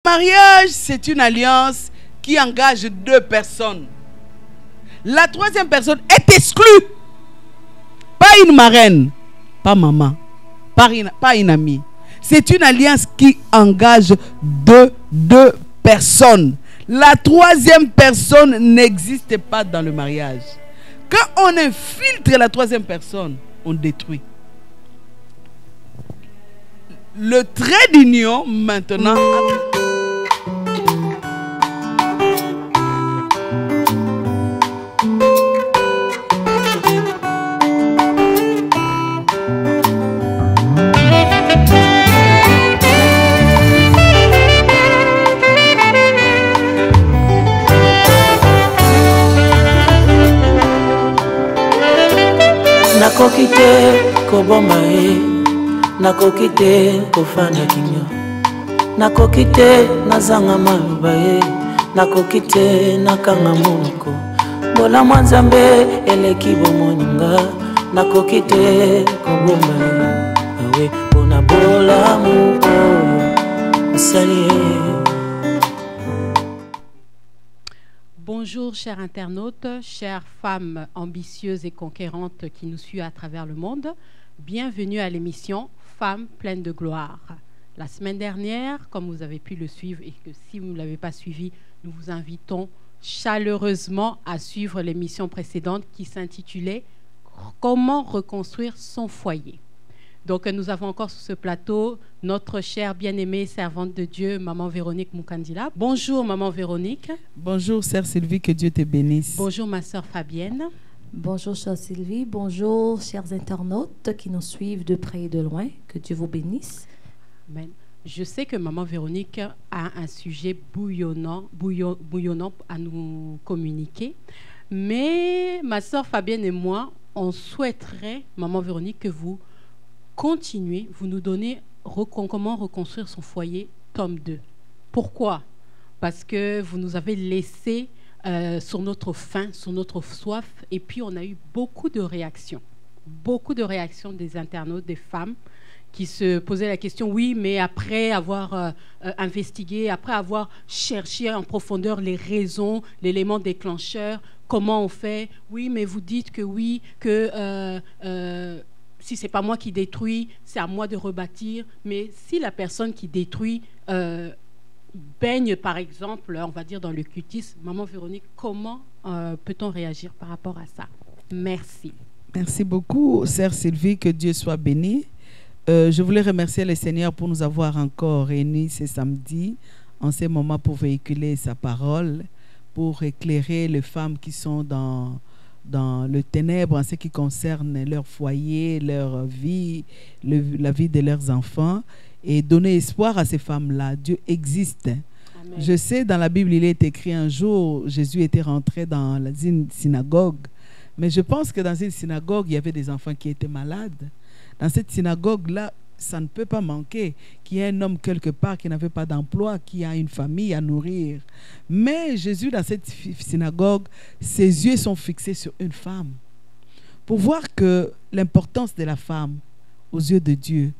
mariage, c'est une alliance qui engage deux personnes. La troisième personne est exclue. Pas une marraine, pas maman, pas une amie. C'est une alliance qui engage deux personnes. La troisième personne n'existe pas dans le mariage. Quand on infiltre la troisième personne, on détruit. Le trait d'union maintenant. Nakokite kobomae, nakokite kofana kinyo, nakokite nazanga malubae, nakokite nakanga monoko, bola mwanzambe eleki bomoninga, nakokite kobomae, awe bona bola muko, salie. Bonjour chers internautes, chères femmes ambitieuses et conquérantes qui nous suivent à travers le monde. Bienvenue à l'émission Femmes pleines de gloire. La semaine dernière, comme vous avez pu le suivre et que si vous ne l'avez pas suivi, nous vous invitons chaleureusement à suivre l'émission précédente qui s'intitulait « Comment reconstruire son foyer ». Donc nous avons encore sur ce plateau notre chère bien-aimée servante de Dieu, Maman Véronique Mukandila. Bonjour Maman Véronique. Bonjour Sœur Sylvie, que Dieu te bénisse. Bonjour ma sœur Fabienne. Bonjour chère Sylvie, bonjour chers internautes qui nous suivent de près et de loin, que Dieu vous bénisse. Amen. Je sais que Maman Véronique a un sujet bouillonnant à nous communiquer, mais ma sœur Fabienne et moi, on souhaiterait, Maman Véronique, que vous continuez, vous nous donnez comment reconstruire son foyer, tome 2. Pourquoi? Parce que vous nous avez laissé sur notre faim, sur notre soif, et puis on a eu beaucoup de réactions des internautes, des femmes qui se posaient la question, oui, mais après avoir investigué, après avoir cherché en profondeur les raisons, l'élément déclencheur, comment on fait? Oui, mais vous dites que oui, que si ce n'est pas moi qui détruis, c'est à moi de rebâtir. Mais si la personne qui détruit baigne, par exemple, on va dire dans le cultisme, Maman Véronique, comment peut-on réagir par rapport à ça? Merci. Merci beaucoup, Sœur Sylvie, que Dieu soit béni. Je voulais remercier le Seigneur pour nous avoir encore réunis ce samedi, en ces moments pour véhiculer sa parole, pour éclairer les femmes qui sont dans le ténèbre en ce qui concerne leur foyer, leur vie, la vie de leurs enfants, et donner espoir à ces femmes-là. Dieu existe. Amen. Je sais, dans la Bible, il est écrit un jour, Jésus était rentré dans une synagogue, mais je pense que dans une synagogue, il y avait des enfants qui étaient malades. Dans cette synagogue-là, ça ne peut pas manquer qu'il y ait un homme quelque part qui n'avait pas d'emploi, qui a une famille à nourrir. Mais Jésus, dans cette synagogue, ses yeux sont fixés sur une femme pour voir que l'importance de la femme aux yeux de Dieu.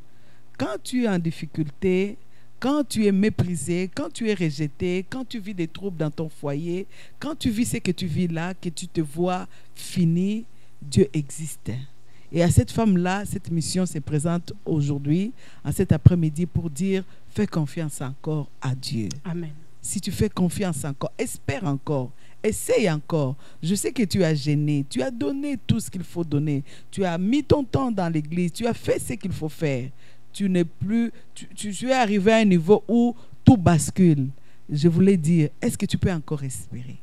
Quand tu es en difficulté, quand tu es méprisé, quand tu es rejeté, quand tu vis des troubles dans ton foyer, quand tu vis ce que tu vis là, que tu te vois fini, Dieu existe. Et à cette femme-là, cette mission se présente aujourd'hui, en cet après-midi, pour dire, fais confiance encore à Dieu. Amen. Si tu fais confiance encore, espère encore, essaye encore. Je sais que tu as gêné, tu as donné tout ce qu'il faut donner, tu as mis ton temps dans l'église, tu as fait ce qu'il faut faire. Tu n'es plus, tu es arrivé à un niveau où tout bascule. Je voulais dire, est-ce que tu peux encore espérer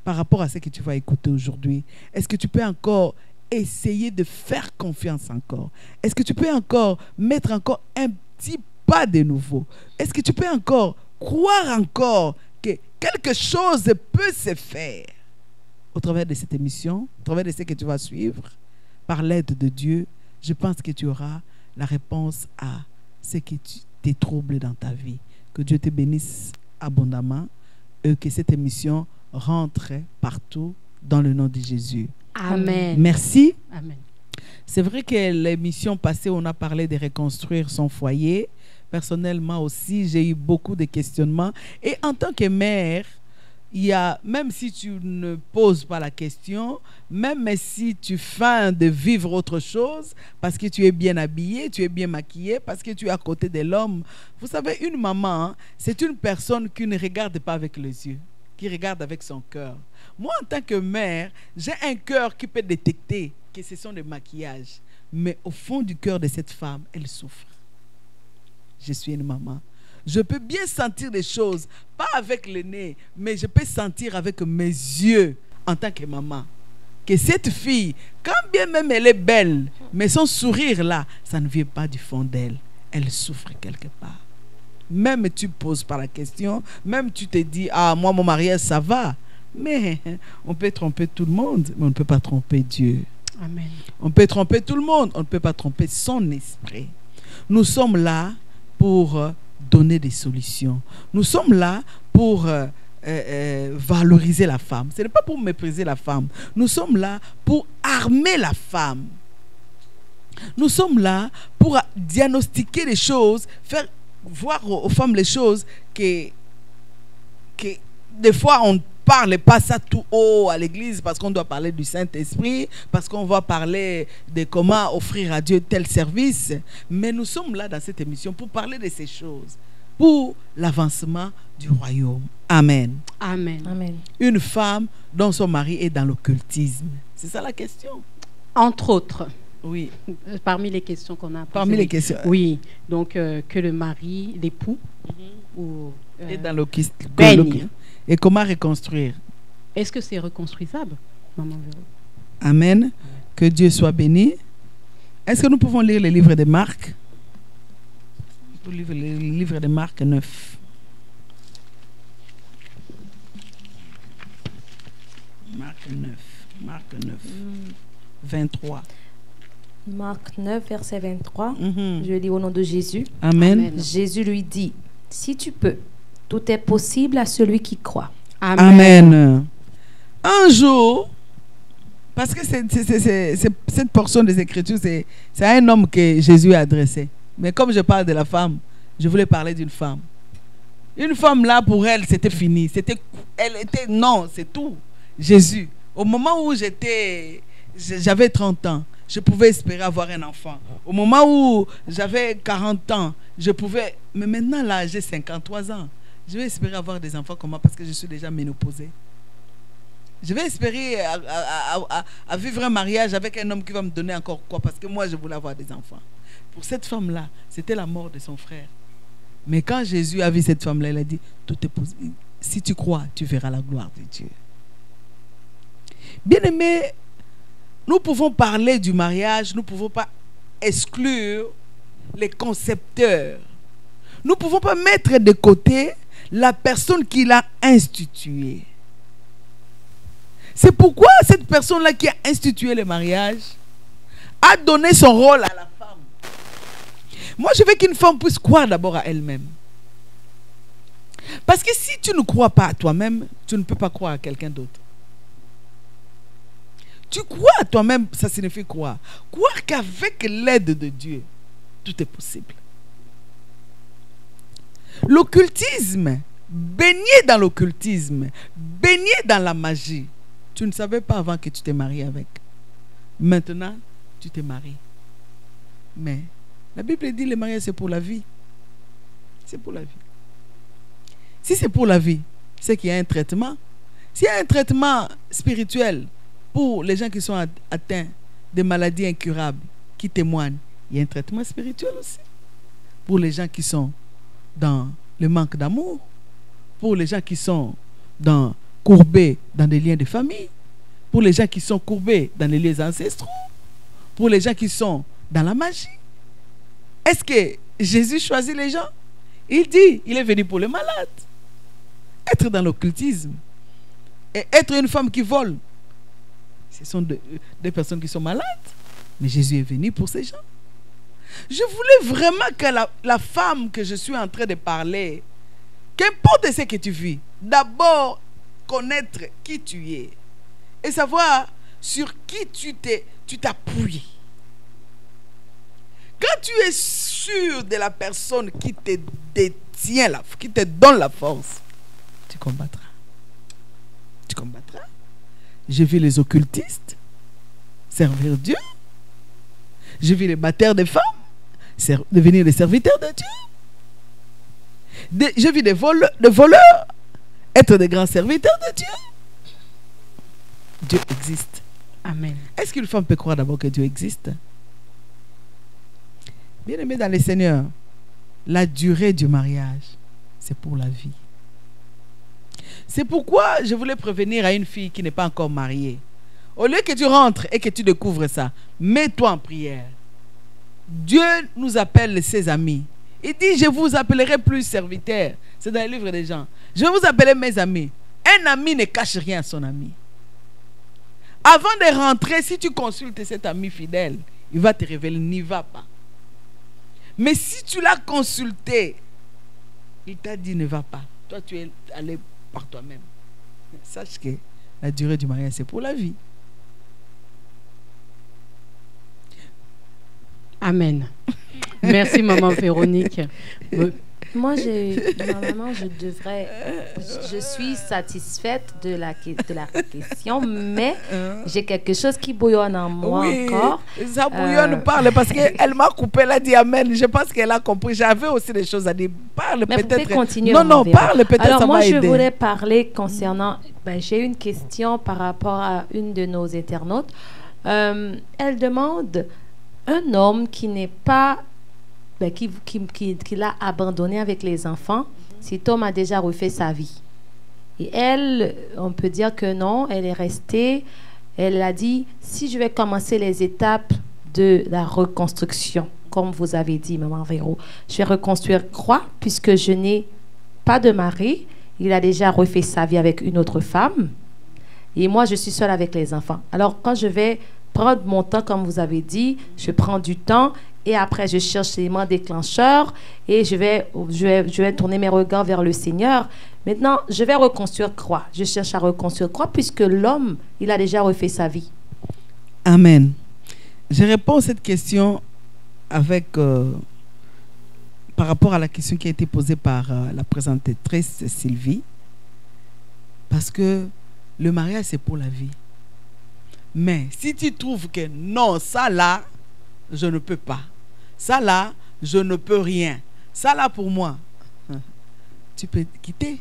par rapport à ce que tu vas écouter aujourd'hui? Est-ce que tu peux encore essayer de faire confiance encore? Est-ce que tu peux encore mettre encore un petit pas de nouveau? Est-ce que tu peux encore croire encore que quelque chose peut se faire au travers de cette émission, au travers de ce que tu vas suivre, par l'aide de Dieu? Je pense que tu auras la réponse à ce qui te trouble dans ta vie. Que Dieu te bénisse abondamment et que cette émission rentre partout dans le nom de Jésus. Amen. Merci. Amen. C'est vrai que l'émission passée, on a parlé de reconstruire son foyer, Personnellement aussi, j'ai eu beaucoup de questionnements. Et en tant que mère, il y a, même si tu ne poses pas la question, même si tu feins de vivre autre chose, parce que tu es bien habillé, tu es bien maquillé, parce que tu es à côté de l'homme. Vous savez, une maman, hein, c'est une personne qui ne regarde pas avec les yeux, qui regarde avec son cœur. Moi, en tant que mère, j'ai un cœur qui peut détecter que ce sont des maquillages. Mais au fond du cœur de cette femme, elle souffre. Je suis une maman. Je peux bien sentir des choses, pas avec le nez, mais je peux sentir avec mes yeux en tant que maman. Que cette fille, quand bien même elle est belle, mais son sourire là, ça ne vient pas du fond d'elle. Elle souffre quelque part. Même tu poses pas la question, même tu te dis, ah, moi mon mariage ça va. Mais on peut tromper tout le monde, mais on ne peut pas tromper Dieu. Amen. On peut tromper tout le monde, on ne peut pas tromper son esprit. Nous sommes là pour donner des solutions. Nous sommes là pour valoriser la femme. Ce n'est pas pour mépriser la femme. Nous sommes là pour armer la femme. Nous sommes là pour diagnostiquer les choses, faire voir aux femmes les choses que des fois on ne parle pas ça tout haut à l'église parce qu'on doit parler du Saint-Esprit, parce qu'on va parler de comment offrir à Dieu tel service. Mais nous sommes là dans cette émission pour parler de ces choses, pour l'avancement du royaume. Amen. Amen. Amen. Une femme dont son mari est dans l'occultisme. C'est ça la question. Entre autres. Oui. Parmi les questions qu'on a posées. Parmi les questions. Oui. Donc, que le mari, l'époux, ou Et dans l'occultisme. baigne. Et comment reconstruire? Est-ce que c'est reconstruisable, Maman Véro? Amen. Que Dieu soit béni. Est-ce que nous pouvons lire le livre de Marc? Le livre de Marc 9. Marc 9. Marc 9. 23. Marc 9, verset 23. Mhm. Je lis au nom de Jésus. Amen. Amen. Jésus lui dit, si tu peux, tout est possible à celui qui croit. Amen. Un jour, parce que cette portion des Écritures, c'est à un homme que Jésus a adressé. Mais comme je parle de la femme, je voulais parler d'une femme. Une femme là, pour elle, c'était fini. Non, c'est tout. Jésus. Au moment où j'avais 30 ans, je pouvais espérer avoir un enfant. Au moment où j'avais 40 ans, je pouvais... Mais maintenant là, j'ai 53 ans. Je vais espérer avoir des enfants comment? Parce que je suis déjà ménopausée. Je vais espérer à vivre un mariage avec un homme qui va me donner encore quoi? Parce que moi, je voulais avoir des enfants. Pour cette femme-là, c'était la mort de son frère. Mais quand Jésus a vu cette femme-là, il a dit, tout est possible. Si tu crois, tu verras la gloire de Dieu. Bien-aimés, nous pouvons parler du mariage, nous ne pouvons pas exclure les concepteurs. Nous ne pouvons pas mettre de côté la personne qui l'a institué. C'est pourquoi cette personne-là qui a institué le mariage a donné son rôle à la femme. Moi, je veux qu'une femme puisse croire d'abord à elle-même. Parce que si tu ne crois pas à toi-même, tu ne peux pas croire à quelqu'un d'autre. Tu crois à toi-même, ça signifie croire. Croire qu'avec l'aide de Dieu, tout est possible. L'occultisme, baigner dans l'occultisme, baigner dans la magie, tu ne savais pas avant que tu t'es marié avec. Maintenant, tu t'es marié. Mais la Bible dit le mariage c'est pour la vie. C'est pour la vie. Si c'est pour la vie, c'est qu'il y a un traitement. S'il y a un traitement spirituel pour les gens qui sont atteints de maladies incurables, qui témoignent, il y a un traitement spirituel aussi. Pour les gens qui sont dans le manque d'amour, pour les gens qui sont courbés dans des liens de famille, pour les gens qui sont courbés dans les liens ancestraux, pour les gens qui sont dans la magie. Est-ce que Jésus choisit les gens? Il dit, il est venu pour les malades. Être dans l'occultisme et être une femme qui vole, ce sont des personnes qui sont malades. Mais Jésus est venu pour ces gens. Je voulais vraiment que la femme que je suis en train de parler, qu'importe ce que tu vis, d'abord connaître qui tu es et savoir sur qui tu t'appuies. Quand tu es sûr de la personne qui te détient, qui te donne la force, tu combattras. Tu combattras. J'ai vu les occultistes servir Dieu. J'ai vu les batteurs de femmes devenir des serviteurs de Dieu. J'ai vu des voleurs être des grands serviteurs de Dieu. Dieu existe. Amen. Est-ce qu'une femme peut croire d'abord que Dieu existe? Bien-aimés dans le Seigneur, la durée du mariage, c'est pour la vie. C'est pourquoi je voulais prévenir à une fille qui n'est pas encore mariée. Au lieu que tu rentres et que tu découvres ça, mets-toi en prière. Dieu nous appelle ses amis. Il dit, je vous appellerai plus serviteurs. C'est dans le livre des gens. Je vais vous appeler mes amis. Un ami ne cache rien à son ami. Avant de rentrer, si tu consultes cet ami fidèle, il va te révéler, n'y va pas. Mais si tu l'as consulté, il t'a dit ne va pas. Toi, tu es allé par toi-même. Sache que la durée du mariage, c'est pour la vie. Amen. Merci, maman Véronique. Moi, normalement, je suis satisfaite de la question, mais j'ai quelque chose qui bouillonne en moi encore. Ça bouillonne, parle, parce qu'elle m'a coupé, elle a dit amen. Je pense qu'elle a compris. J'avais aussi des choses à dire. Parle mais peut-être. Vous pouvez continuer. Non, parle peut-être. Alors, ça moi, va je aider. voulais parler concernant. J'ai une question par rapport à une de nos internautes. Elle demande un homme qui n'est pas. Qui l'a abandonné avec les enfants, cet homme a déjà refait sa vie. Et elle, on peut dire que non, elle est restée, elle a dit, si je vais commencer les étapes de la reconstruction, comme vous avez dit, maman Véro, je vais reconstruire quoi, puisque je n'ai pas de mari, il a déjà refait sa vie avec une autre femme, et moi, je suis seule avec les enfants. Alors, quand je vais prendre mon temps, comme vous avez dit, je prends du temps, et après, je cherche l'élément déclencheur et je vais tourner mes regards vers le Seigneur. Maintenant, je vais reconstruire quoi? Je cherche à reconstruire quoi puisque l'homme, il a déjà refait sa vie. Amen. Je réponds à cette question avec, par rapport à la question qui a été posée par la présentatrice Sylvie. Parce que le mariage, c'est pour la vie. Mais si tu trouves que non, ça là, je ne peux pas. Ça là, je ne peux rien. Ça là, pour moi, tu peux quitter.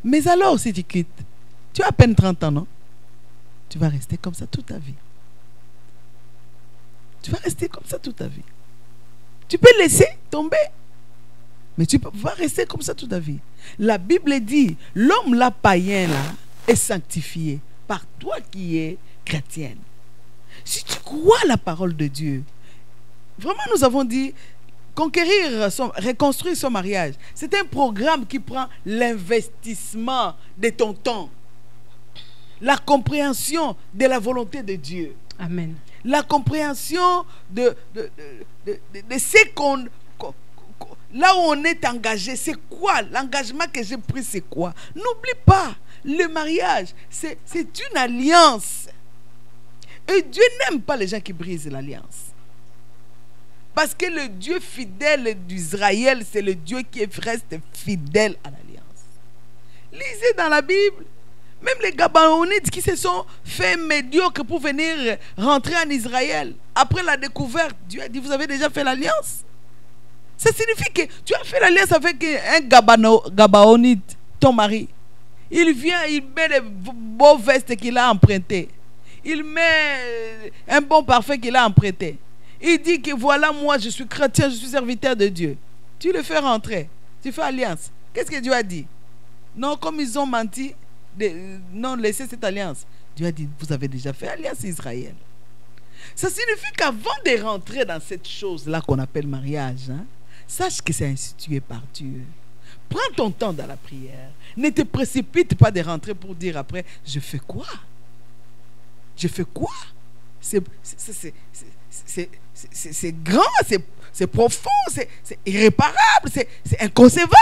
Mais alors, si tu quittes, tu as à peine 30 ans, non? Tu vas rester comme ça toute ta vie. Tu vas rester comme ça toute ta vie. Tu peux laisser tomber, mais tu vas rester comme ça toute ta vie. La Bible dit, l'homme là païen là est sanctifié par toi qui es chrétienne. Si tu crois la parole de Dieu, vraiment nous avons dit, reconstruire son mariage, c'est un programme qui prend l'investissement de ton temps, la compréhension de la volonté de Dieu. Amen. La compréhension de ce qu'on... Là où on est engagé, c'est quoi? L'engagement que j'ai pris, c'est quoi? N'oublie pas, le mariage, c'est une alliance. Et Dieu n'aime pas les gens qui brisent l'alliance. Parce que le Dieu fidèle d'Israël, c'est le Dieu qui reste fidèle à l'alliance. Lisez dans la Bible, même les Gabaonites qui se sont fait médiocres pour venir rentrer en Israël. Après la découverte, Dieu a dit, vous avez déjà fait l'alliance. Ça signifie que tu as fait l'alliance avec un Gabaonite, ton mari. Il vient, il met les beaux vestes qu'il a empruntés. Il met un bon parfum qu'il a emprunté. Il dit que voilà, moi je suis chrétien, je suis serviteur de Dieu. Tu le fais rentrer, tu fais alliance. Qu'est-ce que Dieu a dit? Non, comme ils ont menti, non, laissez cette alliance. Dieu a dit, vous avez déjà fait alliance Israël. Ça signifie qu'avant de rentrer dans cette chose-là qu'on appelle mariage, sache que c'est institué par Dieu. Prends ton temps dans la prière. Ne te précipite pas de rentrer pour dire après, je fais quoi? Je fais quoi? C'est grand, c'est profond, c'est irréparable, c'est inconcevable.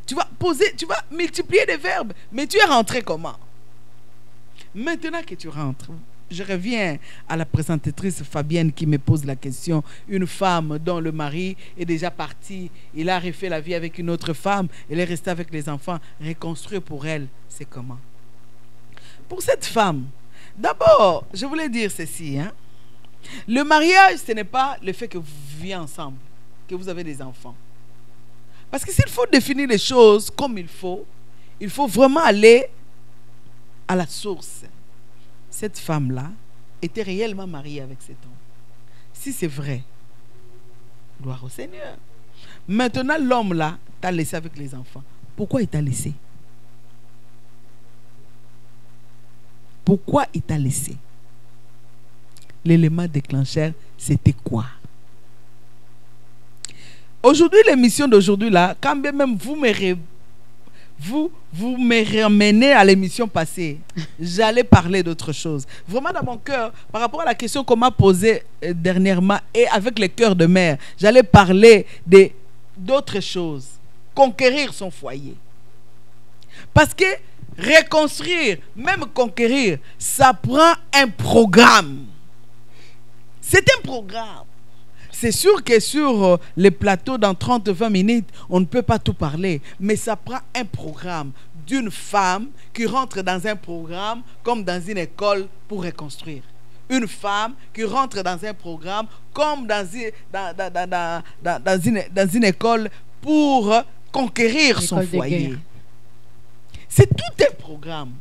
Tu vas multiplier des verbes, mais tu es rentré comment? Maintenant que tu rentres, je reviens à la présentatrice Fabienne qui me pose la question. Une femme dont le mari est déjà parti, il a refait la vie avec une autre femme, elle est restée avec les enfants, reconstruire pour elle, c'est comment? Pour cette femme, d'abord, je voulais dire ceci, hein? Le mariage, ce n'est pas le fait que vous vivez ensemble, que vous avez des enfants. Parce que s'il faut définir les choses comme il faut vraiment aller à la source. Cette femme-là était réellement mariée avec cet homme. Si c'est vrai, gloire au Seigneur. Maintenant, l'homme-là t'a laissé avec les enfants. Pourquoi il t'a laissé? Pourquoi il t'a laissé? L'élément déclencheur, c'était quoi? Aujourd'hui, l'émission d'aujourd'hui, là, quand bien même vous me ramenez à l'émission passée, j'allais parler d'autre chose. Vraiment dans mon cœur, par rapport à la question qu'on m'a posée dernièrement et avec le cœur de mère, j'allais parler d'autres choses. Conquérir son foyer. Parce que reconstruire, même conquérir, ça prend un programme. C'est un programme. C'est sûr que sur les plateaux, dans 30-20 minutes, on ne peut pas tout parler. Mais ça prend un programme d'une femme qui rentre dans un programme comme dans une école pour reconstruire. Une femme qui rentre dans un programme comme dans une école pour conquérir son foyer. C'est tout un programme.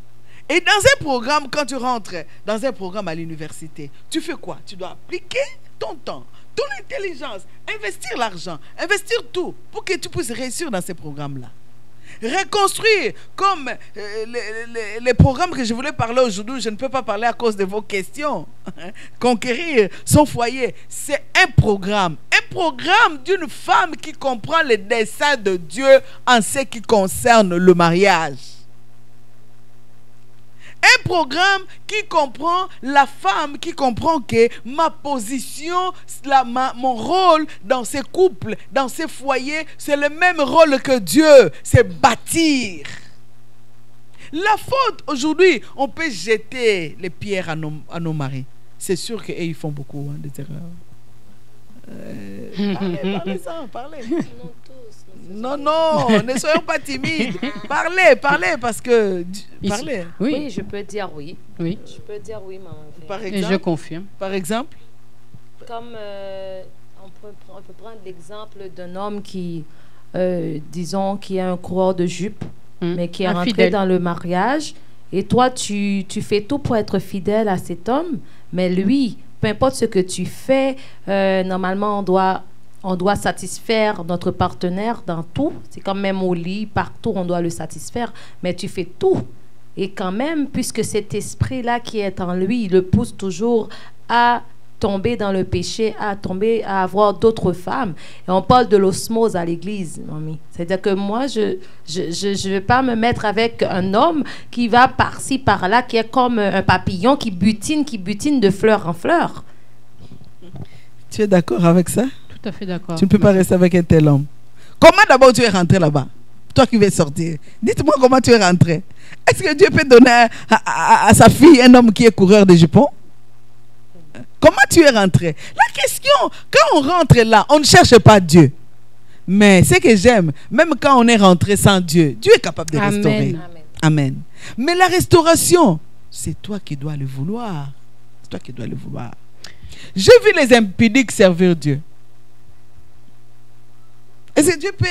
Et dans un programme, quand tu rentres dans un programme à l'université, tu fais quoi? Tu dois appliquer ton temps, ton intelligence, investir l'argent, investir tout pour que tu puisses réussir dans ces programmes-là. Reconstruire, comme les programmes que je voulais parler aujourd'hui, je ne peux pas parler à cause de vos questions. Conquérir son foyer, c'est un programme d'une femme qui comprend les desseins de Dieu en ce qui concerne le mariage. Un programme qui comprend la femme, qui comprend que ma position, mon rôle dans ces couples, dans ces foyers, c'est le même rôle que Dieu, c'est bâtir. La faute, aujourd'hui, on peut jeter les pierres à nos maris. C'est sûr qu'ils font beaucoup des erreurs. Parlez. Non, ne soyons pas timides. Parlez, parce que... Parlez. Oui, je peux dire oui. Oui. Je peux dire oui, maman. Par exemple, et je confirme. Par exemple? Comme on peut prendre l'exemple d'un homme qui, disons, qui est un coureur de jupe, mais qui est rentré fidèle dans le mariage. Et toi, tu fais tout pour être fidèle à cet homme, mais lui, peu importe ce que tu fais, normalement, on doit satisfaire notre partenaire dans tout. C'est quand même au lit, partout, on doit le satisfaire. Mais tu fais tout. Et quand même, puisque cet esprit-là qui est en lui, il le pousse toujours à tomber dans le péché, à avoir d'autres femmes. Et on parle de l'osmose à l'église, mamie. C'est-à-dire que moi, je vais pas me mettre avec un homme qui va par-ci, par-là, qui est comme un papillon qui butine de fleur en fleur. Tu es d'accord avec ça? Tout à fait d'accord. Tu ne peux pas rester avec un tel homme. Comment d'abord tu es rentré là-bas? Toi qui veux sortir. Dites-moi comment tu es rentré. Est-ce que Dieu peut donner à sa fille un homme qui est coureur de jupons? Comment tu es rentré? La question, quand on rentre là, on ne cherche pas Dieu. Mais ce que j'aime, même quand on est rentré sans Dieu, Dieu est capable de restaurer. Amen. Mais la restauration, c'est toi qui dois le vouloir. C'est toi qui dois le vouloir. J'ai vu les impudiques servir Dieu. Est-ce que Dieu peut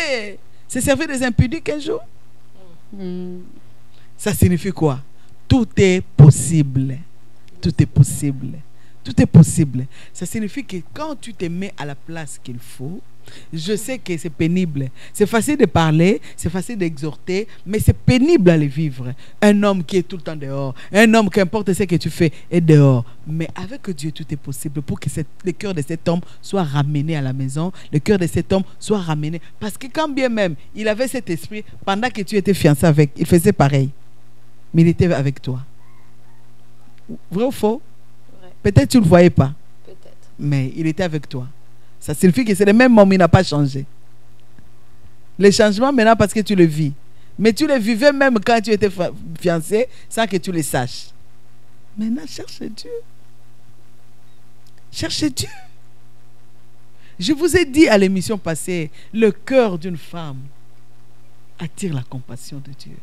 se servir des impudiques un jour? Ça signifie quoi? Tout est possible. Tout est possible. Tout est possible. Ça signifie que quand tu te mets à la place qu'il faut, je sais que c'est pénible. C'est facile de parler, c'est facile d'exhorter, mais c'est pénible à le vivre. Un homme qui est tout le temps dehors, un homme, qu'importe ce que tu fais, est dehors. Mais avec Dieu, tout est possible pour que le cœur de cet homme soit ramené à la maison, le cœur de cet homme soit ramené. Parce que quand bien même, il avait cet esprit, pendant que tu étais fiancé avec, il faisait pareil. Mais il était avec toi. Vrai ou faux? Peut-être tu ne le voyais pas. Peut-être. Mais il était avec toi. Ça signifie que c'est le même homme, il n'a pas changé. Le changement maintenant parce que tu le vis. Mais tu le vivais même quand tu étais fiancé sans que tu le saches. Maintenant, cherche Dieu. Cherchez Dieu. Je vous ai dit à l'émission passée, le cœur d'une femme attire la compassion de Dieu.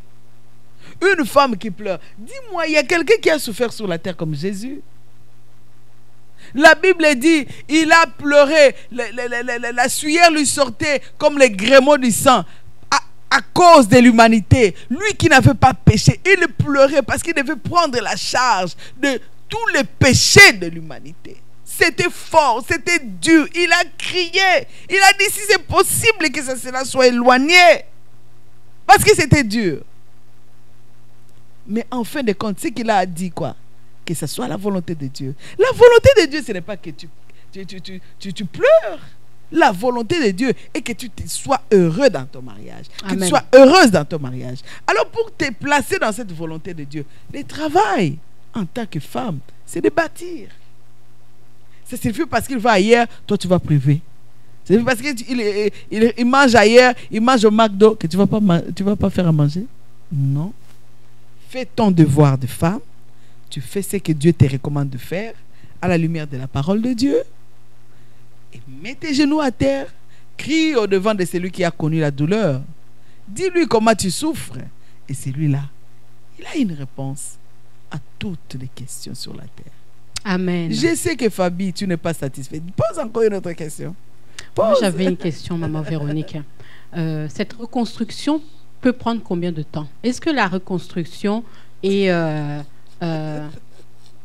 Une femme qui pleure. Dis-moi, il y a quelqu'un qui a souffert sur la terre comme Jésus? La Bible dit, il a pleuré, la sueur lui sortait comme les grémeaux du sang à cause de l'humanité. Lui qui n'avait pas péché, il pleurait parce qu'il devait prendre la charge de tous les péchés de l'humanité. C'était fort, c'était dur. Il a crié. Il a dit si c'est possible que cela soit éloigné. Parce que c'était dur. Mais en fin de compte, ce qu'il a dit quoi? Que ce soit la volonté de Dieu. La volonté de Dieu, ce n'est pas que tu pleures. La volonté de Dieu est que tu sois heureux dans ton mariage. Amen. Que tu sois heureuse dans ton mariage. Alors pour te placer dans cette volonté de Dieu, le travail en tant que femme, c'est de bâtir. Ça signifie parce qu'il va ailleurs, toi tu vas priver. C'est parce qu'il mange ailleurs, il mange au McDo, que tu vas pas faire à manger. Non. Fais ton devoir de femme. Tu fais ce que Dieu te recommande de faire à la lumière de la parole de Dieu. Et mets tes genoux à terre. Crie au devant de celui qui a connu la douleur. Dis-lui comment tu souffres. Et celui-là, il a une réponse à toutes les questions sur la terre. Amen. Je sais que Fabi, tu n'es pas satisfaite. Pose encore une autre question. Moi, j'avais une question, maman Véronique. Cette reconstruction peut prendre combien de temps? Est-ce que la reconstruction est...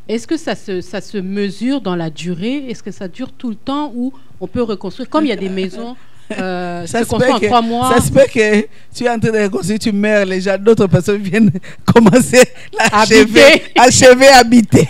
est-ce que ça se mesure dans la durée? Est-ce que ça dure tout le temps ou on peut reconstruire? Comme il y a des maisons... ça se construit en 3 mois. Ça se peut que tu es en train de reconstruire, tu meurs, les gens, d'autres personnes viennent commencer à achever, habiter.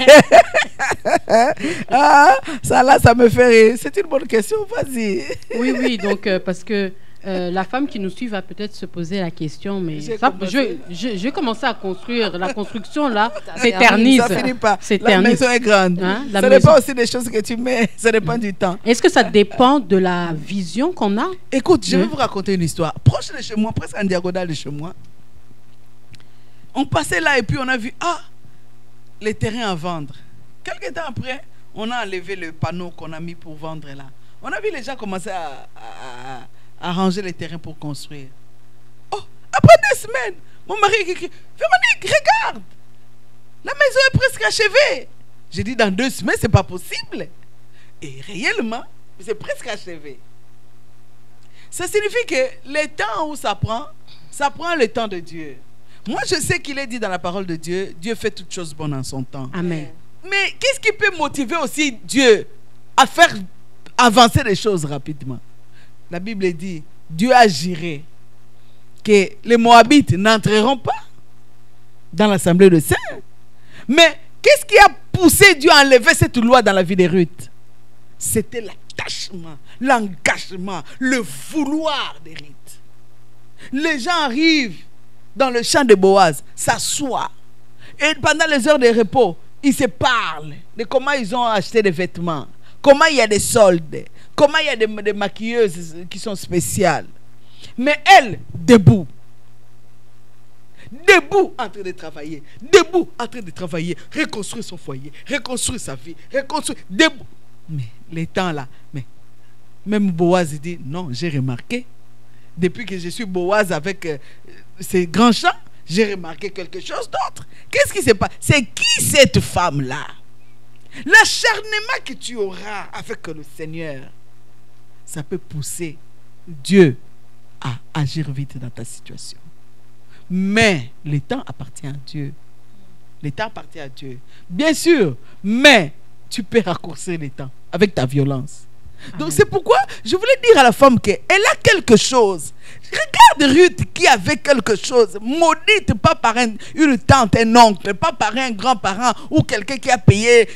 Ah, ça là, ça me fait rire. C'est une bonne question, vas-y. Oui, donc parce que la femme qui nous suit va peut-être se poser la question, mais je vais commencer à construire. La construction, là, s'éternise. Ça finit pas. La maison est grande. Hein? Ça dépend aussi des choses que tu mets. Ça dépend du temps. Est-ce que ça dépend de la vision qu'on a? Écoute, je vais vous raconter une histoire. Proche de chez moi, presque en diagonale de chez moi. On passait là et puis on a vu, les terrains à vendre. Quelques temps après, on a enlevé le panneau qu'on a mis pour vendre là. On a vu les gens commencer à ranger les terrains pour construire. Oh, après 2 semaines, mon mari crie, Véronique, regarde, la maison est presque achevée. J'ai dit, dans 2 semaines, c'est pas possible. Et réellement, c'est presque achevé. Ça signifie que le temps où ça prend le temps de Dieu. Moi, je sais qu'il est dit dans la parole de Dieu, Dieu fait toutes choses bonnes en son temps. Amen. Mais qu'est-ce qui peut motiver aussi Dieu à faire avancer les choses rapidement? La Bible dit, Dieu a juré que les Moabites n'entreront pas dans l'assemblée de saints. Mais qu'est-ce qui a poussé Dieu à enlever cette loi dans la vie de Ruth? C'était l'attachement, l'engagement, le vouloir de Ruth. Les gens arrivent dans le champ de Boaz, s'assoient. Et pendant les heures de repos, ils se parlent de comment ils ont acheté des vêtements, comment il y a des soldes, comment il y a des maquilleuses qui sont spéciales. Mais elle, debout, en train de travailler, reconstruire son foyer, reconstruire sa vie, debout. Mais les temps là, même Boaz dit, non, j'ai remarqué, depuis que je suis Boaz avec ces grands champs, j'ai remarqué quelque chose d'autre. Qu'est-ce qui se passe? C'est qui cette femme-là? L'acharnement que tu auras avec le Seigneur, ça peut pousser Dieu à agir vite dans ta situation. Mais le temps appartient à Dieu. Le temps appartient à Dieu. Bien sûr, mais tu peux raccourcir le temps avec ta violence. Donc c'est pourquoi je voulais dire à la femme qu'elle a quelque chose. Regarde Ruth qui avait quelque chose, maudite pas par une tante, un oncle, pas par un grand-parent ou quelqu'un qui a payé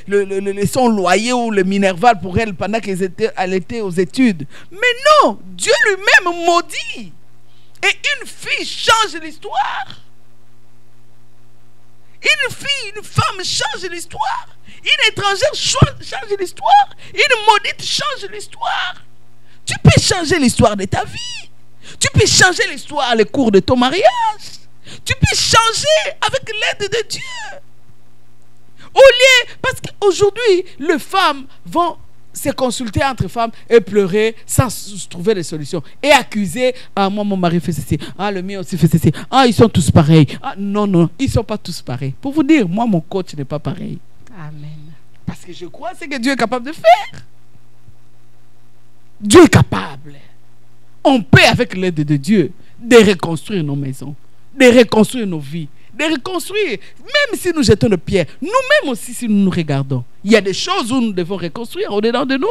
son loyer ou le minerval pour elle pendant qu'elle était aux études. Mais non, Dieu lui-même maudit. Et une fille change l'histoire. Une femme change l'histoire. Une étrangère change l'histoire. Une maudite change l'histoire. Tu peux changer l'histoire de ta vie. Tu peux changer l'histoire, le cours de ton mariage. Tu peux changer avec l'aide de Dieu. Au lieu, parce qu'aujourd'hui, les femmes vont se consulter entre femmes et pleurer sans trouver des solutions. Et accuser, ah, moi, mon mari fait ceci, ah, le mien aussi fait ceci, ah, ils sont tous pareils. Ah, non, non, ils ne sont pas tous pareils. Pour vous dire, moi, mon coach n'est pas pareil. Amen. Parce que je crois ce que Dieu est capable de faire. Dieu est capable. On peut, avec l'aide de Dieu, de reconstruire nos maisons, de reconstruire nos vies, de reconstruire, même si nous jetons de pierres, nous-mêmes aussi si nous nous regardons. Il y a des choses où nous devons reconstruire au-dedans de nous,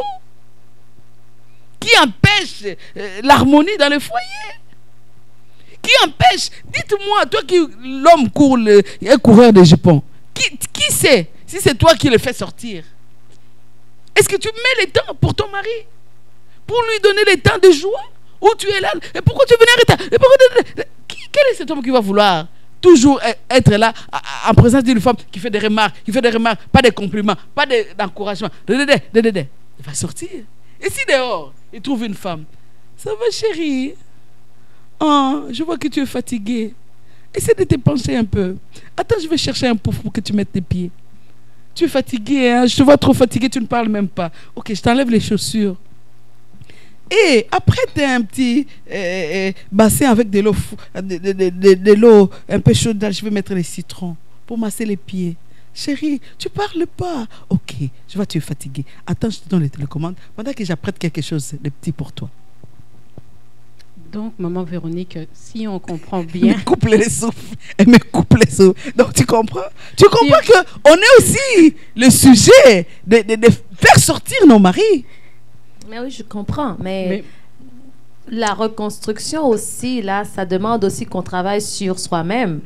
qui empêchent l'harmonie dans le foyer, qui empêchent, dites-moi, toi qui l'homme court, un coureur de jupons, qui sait si c'est toi qui le fais sortir? Est-ce que tu mets le temps pour ton mari, pour lui donner le temps de joie, où tu es là, et pourquoi tu es venu en retard? Quel est cet homme qui va vouloir toujours être là en présence d'une femme qui fait des remarques, pas des compliments, pas d'encouragement? Il va sortir. Et si dehors, il trouve une femme, ça va chérie, oh, je vois que tu es fatiguée, essaie de te pencher un peu, attends, je vais chercher un pouf pour que tu mettes tes pieds. Tu es fatiguée, hein? Je te vois trop fatiguée, tu ne parles même pas. Ok, je t'enlève les chaussures. Et après, tu as un petit bassin avec de l'eau un peu chaude. Je vais mettre les citrons pour masser les pieds. Chérie, tu ne parles pas. Ok, je vois que tu es fatiguée. Attends, je te donne les télécommandes pendant que j'apprête quelque chose de petit pour toi. Donc, maman Véronique, si on comprend bien... Elle me coupe les souffles. Elle me coupe les souffles. Donc, tu comprends? Tu comprends qu'on est aussi le sujet de faire sortir nos maris. Mais oui, je comprends. Mais la reconstruction aussi, là, ça demande aussi qu'on travaille sur soi-même.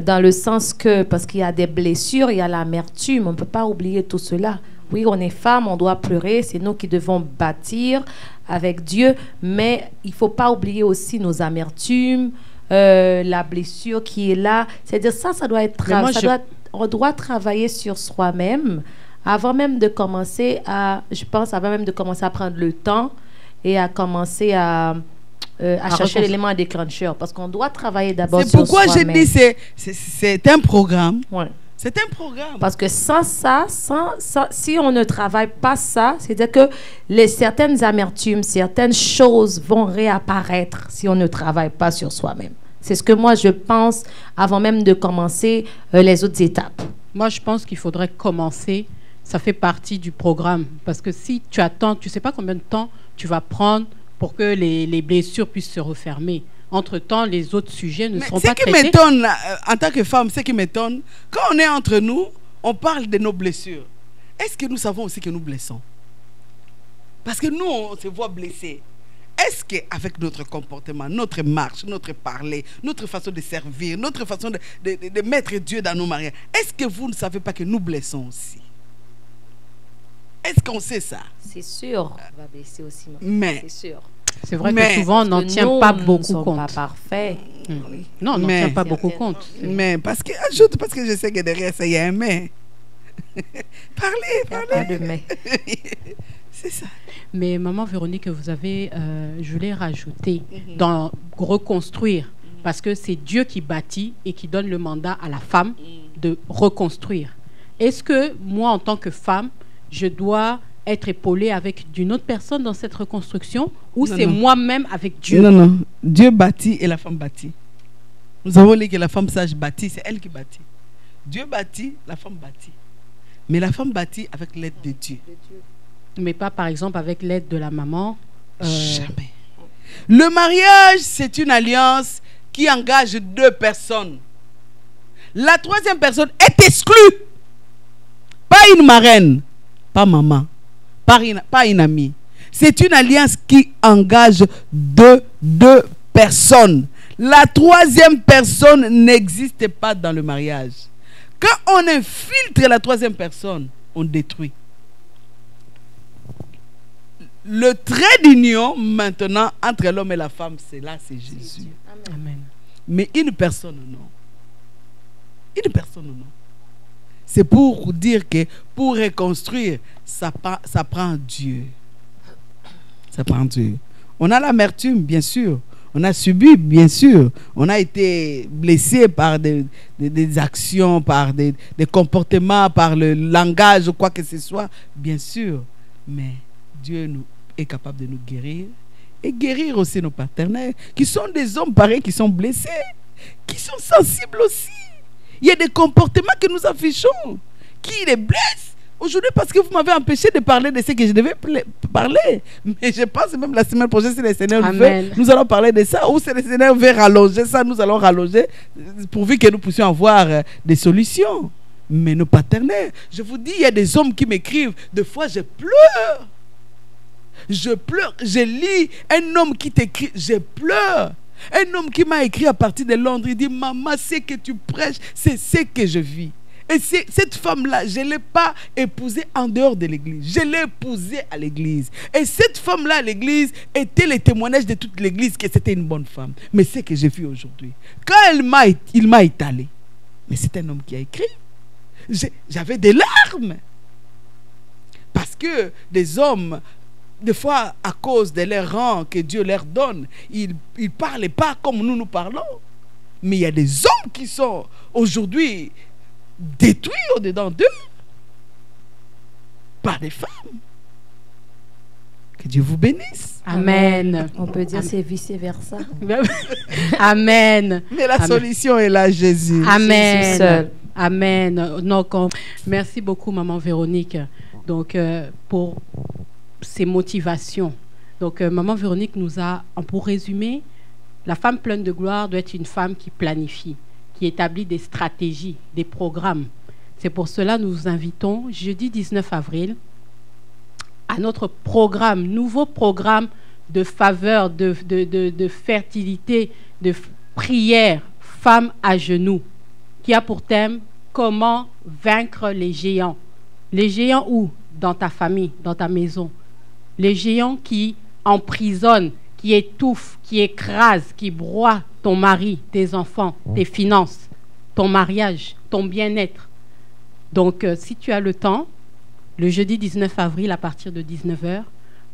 Dans le sens que, parce qu'il y a des blessures, il y a l'amertume. On ne peut pas oublier tout cela. Oui, on est femme, on doit pleurer. C'est nous qui devons bâtir avec Dieu. Mais il ne faut pas oublier aussi nos amertumes, la blessure qui est là. C'est-à-dire ça doit être... on doit travailler sur soi-même. Avant même de commencer à prendre le temps et à commencer à chercher l'élément déclencheur. Parce qu'on doit travailler d'abord sur soi-même. C'est pourquoi j'ai dit c'est un programme. Ouais. C'est un programme. Parce que sans ça, si on ne travaille pas ça, c'est-à-dire que certaines amertumes, certaines choses vont réapparaître si on ne travaille pas sur soi-même. C'est ce que moi je pense avant même de commencer les autres étapes. Moi, je pense qu'il faudrait commencer. Ça fait partie du programme. Parce que si tu attends, tu ne sais pas combien de temps tu vas prendre pour que les blessures puissent se refermer. Entre-temps, les autres sujets ne seront pas traités. Ce qui m'étonne, en tant que femme, ce qui m'étonne, quand on est entre nous, on parle de nos blessures. Est-ce que nous savons aussi que nous blessons? Parce que nous, on se voit blessés. Est-ce qu'avec notre comportement, notre marche, notre parler, notre façon de servir, notre façon de mettre Dieu dans nos mariages, est-ce que vous ne savez pas que nous blessons aussi? Est-ce qu'on sait ça? C'est sûr, on va blesser aussi. Mais c'est sûr. C'est vrai que souvent, on n'en tient pas beaucoup compte. Nous ne sommes pas parfaits. Non, on n'en tient pas beaucoup compte. Mais parce que je sais que derrière ça, il y a un mais. Parlez. Pas de mais. C'est ça. Mais maman Véronique, vous avez, je voulais rajouter, dans reconstruire, parce que c'est Dieu qui bâtit et qui donne le mandat à la femme de reconstruire. Est-ce que moi, en tant que femme, je dois être épaulée avec d'une autre personne dans cette reconstruction ou c'est moi-même avec Dieu? Non. Dieu bâtit et la femme bâtit. Nous avons dit que la femme sage bâtit, c'est elle qui bâtit. Dieu bâtit, la femme bâtit. Mais la femme bâtit avec l'aide de Dieu. Mais pas, par exemple, avec l'aide de la maman. Jamais. Le mariage, c'est une alliance qui engage deux personnes. La troisième personne est exclue. Pas une marraine, pas maman, pas une amie. C'est une alliance qui engage deux personnes. La troisième personne n'existe pas dans le mariage. Quand on infiltre la troisième personne, on détruit. Le trait d'union maintenant entre l'homme et la femme, c'est Jésus. Amen. Mais une personne, non. Une personne, non. C'est pour dire que pour reconstruire, ça prend Dieu. Ça prend Dieu. On a l'amertume, bien sûr. On a subi, bien sûr. On a été blessé par des actions, par des comportements, par le langage ou quoi que ce soit, bien sûr. Mais Dieu est capable de nous guérir et guérir aussi nos partenaires, qui sont des hommes pareils, qui sont blessés, qui sont sensibles aussi. Il y a des comportements que nous affichons qui les blessent. Aujourd'hui, parce que vous m'avez empêché de parler de ce que je devais parler. Mais je pense même la semaine prochaine, si le Seigneur le veut, nous allons parler de ça. Ou si le Seigneur veut rallonger ça, nous allons rallonger, pourvu que nous puissions avoir des solutions. Mais nos partenaires, je vous dis, il y a des hommes qui m'écrivent. Des fois, je pleure. Je pleure. Je lis un homme qui t'écrit, je pleure. Un homme qui m'a écrit à partir de Londres, il dit, maman, ce que tu prêches, c'est ce que je vis. Et cette femme-là, je ne l'ai pas épousée en dehors de l'église. Je l'ai épousée à l'église. Et cette femme-là à l'église était le témoignage de toute l'église que c'était une bonne femme. Mais c'est ce que j'ai vu aujourd'hui. Quand il m'a étalé, mais c'est un homme qui a écrit. J'avais des larmes. Parce que des hommes, des fois, à cause de leur rang que Dieu leur donne, ils ne parlent pas comme nous parlons. Mais il y a des hommes qui sont aujourd'hui détruits au-dedans d'eux par des femmes. Que Dieu vous bénisse. Amen. On peut dire c'est vice-versa. Amen. Mais la solution est là, Jésus. Amen. Jésus seul. Amen. Donc, merci beaucoup, Maman Véronique, donc, pour ces motivations. Donc, Maman Véronique nous a, pour résumer, la femme pleine de gloire doit être une femme qui planifie, qui établit des stratégies, des programmes. C'est pour cela que nous vous invitons jeudi 19 avril à notre programme, nouveau programme de faveur, de fertilité, de prière, femmes à genoux, qui a pour thème comment vaincre les géants. Les géants où? Dans ta famille, dans ta maison. Les géants qui emprisonnent, qui étouffent, qui écrasent, qui broient ton mari, tes enfants, tes finances, ton mariage, ton bien-être. Donc, si tu as le temps, le jeudi 19 avril, à partir de 19h,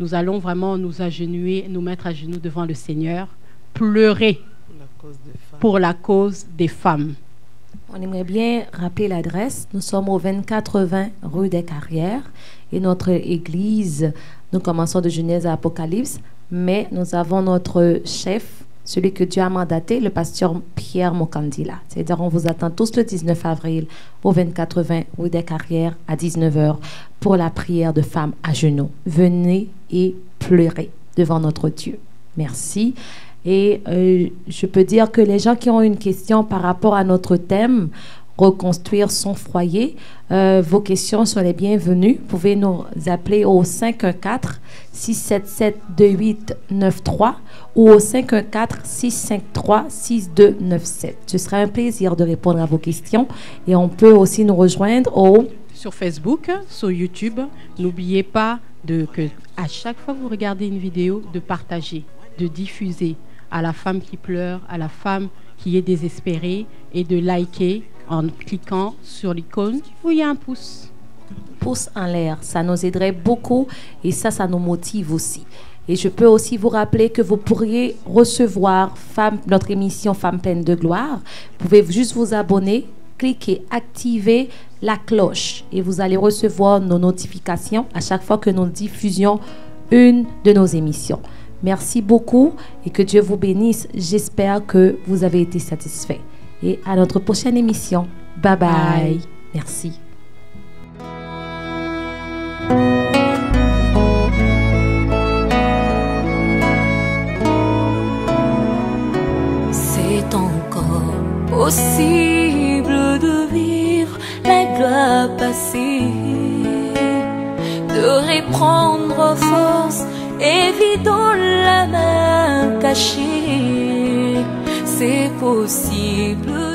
nous allons vraiment nous agenouiller, nous mettre à genoux devant le Seigneur, pleurer pour la cause des femmes. On aimerait bien rappeler l'adresse. Nous sommes au 2420 rue des Carrières et notre église, nous commençons de Genèse à Apocalypse, mais nous avons notre chef, celui que Dieu a mandaté, le pasteur Pierre Mokandila. C'est-à-dire, on vous attend tous le 19 avril au 2420 rue des Carrières à 19h pour la prière de femmes à genoux. Venez et pleurez devant notre Dieu. Merci. Et je peux dire que les gens qui ont une question par rapport à notre thème, reconstruire son foyer, vos questions sont les bienvenues. Vous pouvez nous appeler au 514-677-2893 ou au 514-653-6297. Ce sera un plaisir de répondre à vos questions. Et on peut aussi nous rejoindre sur Facebook, sur YouTube. N'oubliez pas que à chaque fois que vous regardez une vidéo, de partager, de diffuser à la femme qui pleure, à la femme qui est désespérée, et de liker en cliquant sur l'icône où il y a un pouce. Pouce en l'air, ça nous aiderait beaucoup et ça nous motive aussi. Et je peux aussi vous rappeler que vous pourriez recevoir notre émission Femmes pleines de gloire. Vous pouvez juste vous abonner, cliquer, activer la cloche et vous allez recevoir nos notifications à chaque fois que nous diffusions une de nos émissions. Merci beaucoup et que Dieu vous bénisse. J'espère que vous avez été satisfaits. Et à notre prochaine émission. Bye bye. Bye. Merci. C'est encore possible de vivre la gloire passée, de reprendre force et vidant la main cachée. C'est possible